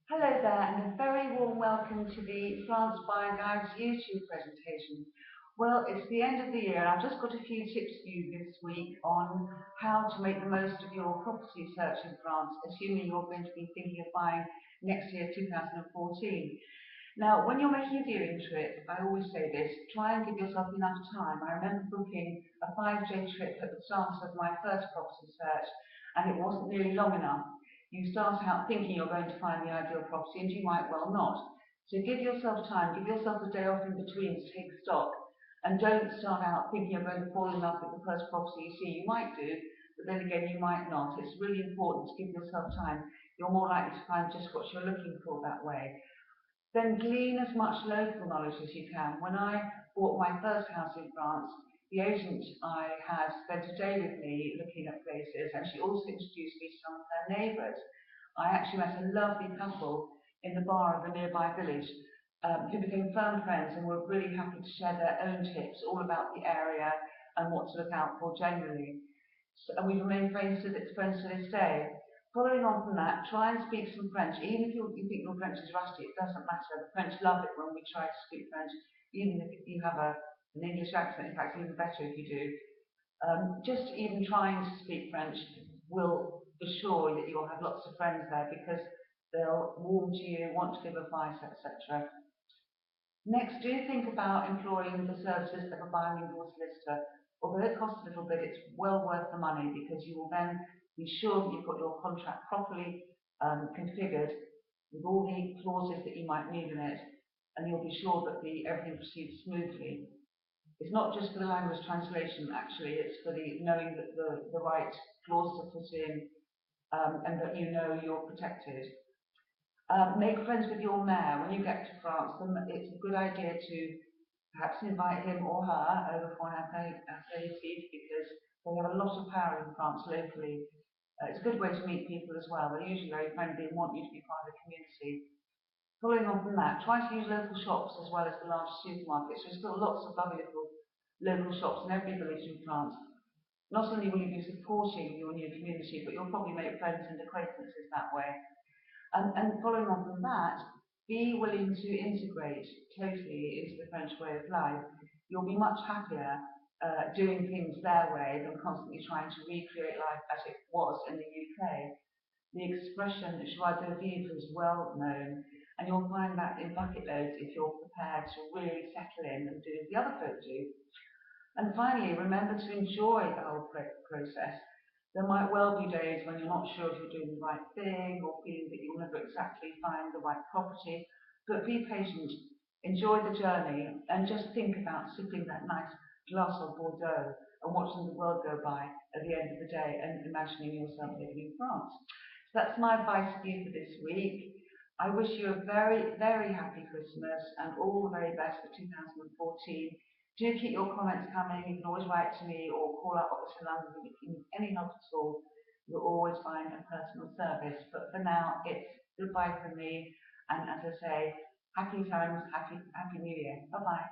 Hello there, and a very warm welcome to the France Buying Guides YouTube presentation. Well, it's the end of the year, and I've just got a few tips for you this week on how to make the most of your property search in France, assuming you're going to be thinking of buying next year, 2014. Now, when you're making a viewing trip, I always say this, try and give yourself enough time. I remember booking a 5-day trip at the start of my first property search, and it wasn't nearly long enough. You start out thinking you're going to find the ideal property, and you might well not. So give yourself time, give yourself a day off in between to take stock, and don't start out thinking you're going to fall in love with the first property you see. You might do, but then again you might not. It's really important to give yourself time. You're more likely to find just what you're looking for that way. Then glean as much local knowledge as you can. When I bought my first house in France, the agent I had spent a day with me looking at places, and she also introduced me to some of her neighbours. I actually met a lovely couple in the bar of a nearby village who became firm friends and were really happy to share their own tips all about the area and what to look out for generally. And we've remained friends to this day. Following on from that, try and speak some French. Even if you think your French is rusty, it doesn't matter. The French love it when we try to speak French, even if you have an English accent. In fact, even better if you do. Just even trying to speak French will assure that you'll have lots of friends there because they'll warm to you, want to give advice, etc. Next, do think about employing the services of a bilingual solicitor. Although it costs a little bit, it's well worth the money because you will then be sure that you've got your contract properly configured with all the clauses that you might need in it, and you'll be sure that everything proceeds smoothly. It's not just for the language translation, actually, it's for the knowing that the right clause to put in and that you know you're protected. Make friends with your mayor when you get to France. It's a good idea to perhaps invite him or her over for an aperitif because they have a lot of power in France locally. It's a good way to meet people as well. They're usually very friendly and want you to be part of the community. Following on from that, try to use local shops as well as the large supermarkets. There's still lots of lovely little local shops in every village in France. Not only will you be supporting your new community, but you'll probably make friends and acquaintances that way. And following on from that, be willing to integrate totally into the French way of life. You'll be much happier doing things their way than constantly trying to recreate life as it was in the UK. The expression joie de vivre is well known, and you'll find that in bucket loads if you're prepared to really settle in and do as the other folk do. And finally, remember to enjoy the whole process. There might well be days when you're not sure if you're doing the right thing or feeling that you'll never exactly find the right property, but be patient, enjoy the journey, and just think about sipping that nice glass of Bordeaux and watching the world go by at the end of the day and imagining yourself living in France. So that's my advice to you for this week. I wish you a very, very happy Christmas and all the very best for 2014. Do keep your comments coming. You can always write to me or call up Office in London if you need any help at all. You'll always find a personal service. But for now, it's goodbye from me. And as I say, happy times, happy New Year. Bye bye.